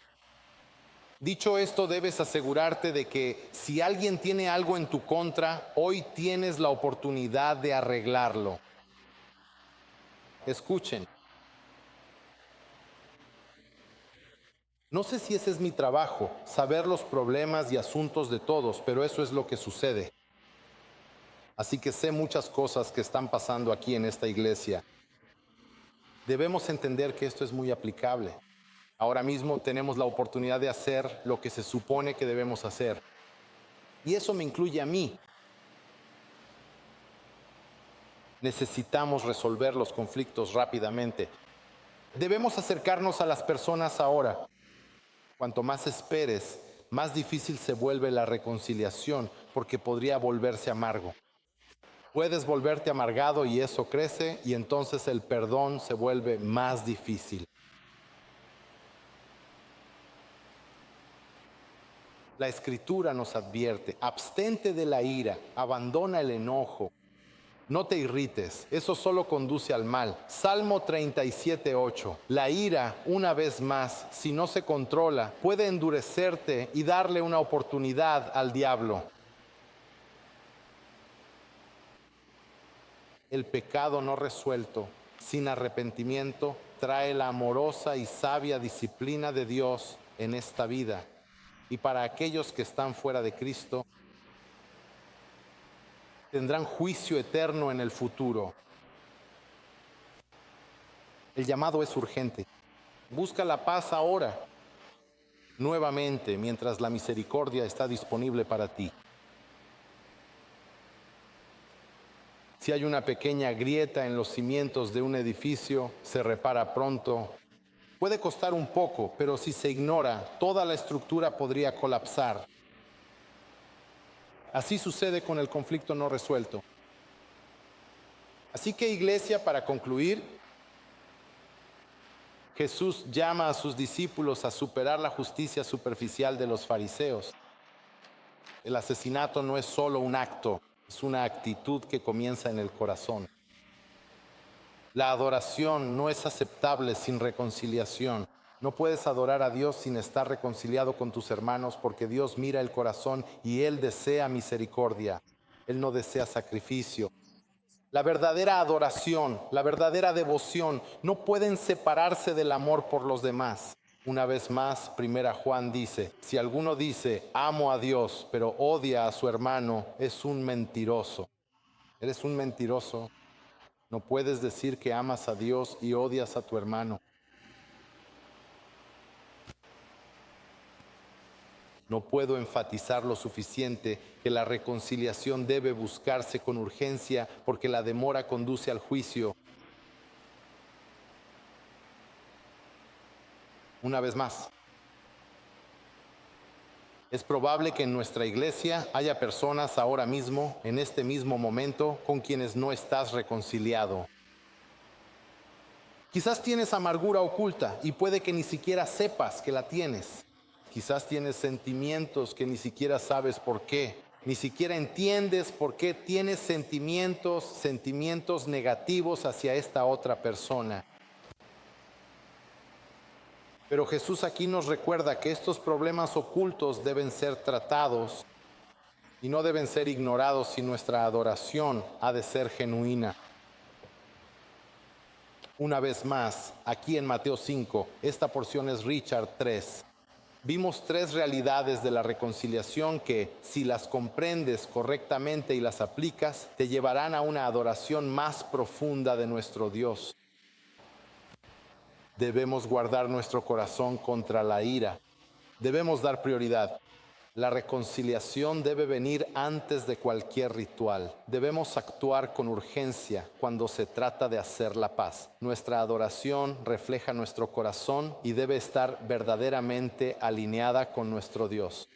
Dicho esto, debes asegurarte de que si alguien tiene algo en tu contra, hoy tienes la oportunidad de arreglarlo. Escuchen. No sé si ese es mi trabajo, saber los problemas y asuntos de todos, pero eso es lo que sucede. Así que sé muchas cosas que están pasando aquí en esta iglesia. Debemos entender que esto es muy aplicable. Ahora mismo tenemos la oportunidad de hacer lo que se supone que debemos hacer. Y eso me incluye a mí. Necesitamos resolver los conflictos rápidamente. Debemos acercarnos a las personas ahora. Cuanto más esperes, más difícil se vuelve la reconciliación, porque podría volverse amargo. Puedes volverte amargado y eso crece, y entonces el perdón se vuelve más difícil. La Escritura nos advierte: abstente de la ira, abandona el enojo, no te irrites, eso solo conduce al mal. Salmo 37:8. La ira, una vez más, si no se controla, puede endurecerte y darle una oportunidad al diablo. El pecado no resuelto, sin arrepentimiento, trae la amorosa y sabia disciplina de Dios en esta vida. Y para aquellos que están fuera de Cristo, tendrán juicio eterno en el futuro. El llamado es urgente. Busca la paz ahora, nuevamente, mientras la misericordia está disponible para ti. Si hay una pequeña grieta en los cimientos de un edificio, se repara pronto. Puede costar un poco, pero si se ignora, toda la estructura podría colapsar. Así sucede con el conflicto no resuelto. Así que, iglesia, para concluir, Jesús llama a sus discípulos a superar la justicia superficial de los fariseos. El asesinato no es solo un acto, es una actitud que comienza en el corazón. La adoración no es aceptable sin reconciliación. No puedes adorar a Dios sin estar reconciliado con tus hermanos, porque Dios mira el corazón y Él desea misericordia. Él no desea sacrificio. La verdadera adoración, la verdadera devoción no pueden separarse del amor por los demás. Una vez más, Primera Juan dice: si alguno dice amo a Dios, pero odia a su hermano, es un mentiroso. Eres un mentiroso. No puedes decir que amas a Dios y odias a tu hermano. No puedo enfatizar lo suficiente que la reconciliación debe buscarse con urgencia, porque la demora conduce al juicio. Una vez más, es probable que en nuestra iglesia haya personas ahora mismo, en este mismo momento, con quienes no estás reconciliado. Quizás tienes amargura oculta y puede que ni siquiera sepas que la tienes. Quizás tienes sentimientos que ni siquiera sabes por qué. Ni siquiera entiendes por qué tienes sentimientos negativos hacia esta otra persona. Pero Jesús aquí nos recuerda que estos problemas ocultos deben ser tratados y no deben ser ignorados si nuestra adoración ha de ser genuina. Una vez más, aquí en Mateo 5, esta porción es Richard 3. Vimos tres realidades de la reconciliación que, si las comprendes correctamente y las aplicas, te llevarán a una adoración más profunda de nuestro Dios. Debemos guardar nuestro corazón contra la ira. Debemos dar prioridad. La reconciliación debe venir antes de cualquier ritual. Debemos actuar con urgencia cuando se trata de hacer la paz. Nuestra adoración refleja nuestro corazón y debe estar verdaderamente alineada con nuestro Dios.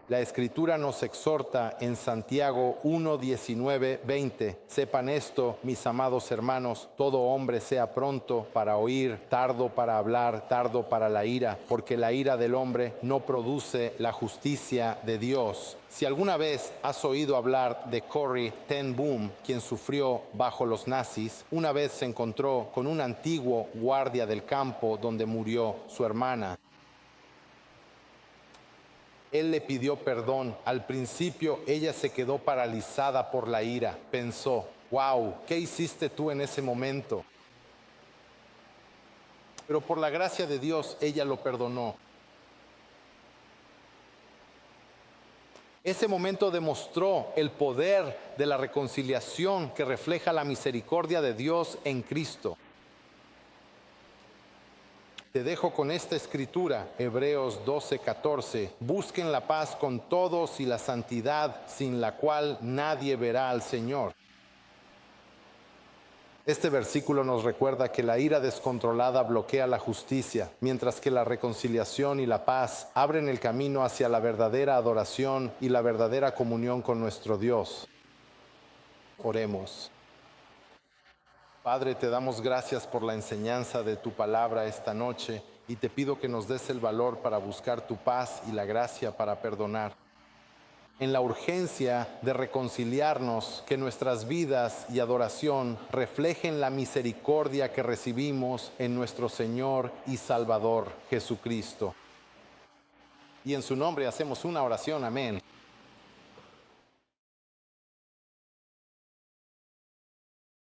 La Escritura nos exhorta en Santiago 1, 19, 20. Sepan esto, mis amados hermanos, todo hombre sea pronto para oír, tardo para hablar, tardo para la ira, porque la ira del hombre no produce la justicia de Dios. Si alguna vez has oído hablar de Corrie ten Boom, quien sufrió bajo los nazis, una vez se encontró con un antiguo guardia del campo donde murió su hermana. Él le pidió perdón. Al principio ella se quedó paralizada por la ira. Pensó, wow, ¿qué hiciste tú en ese momento? Pero por la gracia de Dios ella lo perdonó. Ese momento demostró el poder de la reconciliación que refleja la misericordia de Dios en Cristo. Te dejo con esta escritura, Hebreos 12:14. Busquen la paz con todos y la santidad, sin la cual nadie verá al Señor. Este versículo nos recuerda que la ira descontrolada bloquea la justicia, mientras que la reconciliación y la paz abren el camino hacia la verdadera adoración y la verdadera comunión con nuestro Dios. Oremos. Padre, te damos gracias por la enseñanza de tu palabra esta noche y te pido que nos des el valor para buscar tu paz y la gracia para perdonar. En la urgencia de reconciliarnos, que nuestras vidas y adoración reflejen la misericordia que recibimos en nuestro Señor y Salvador Jesucristo. Y en su nombre hacemos una oración, amén.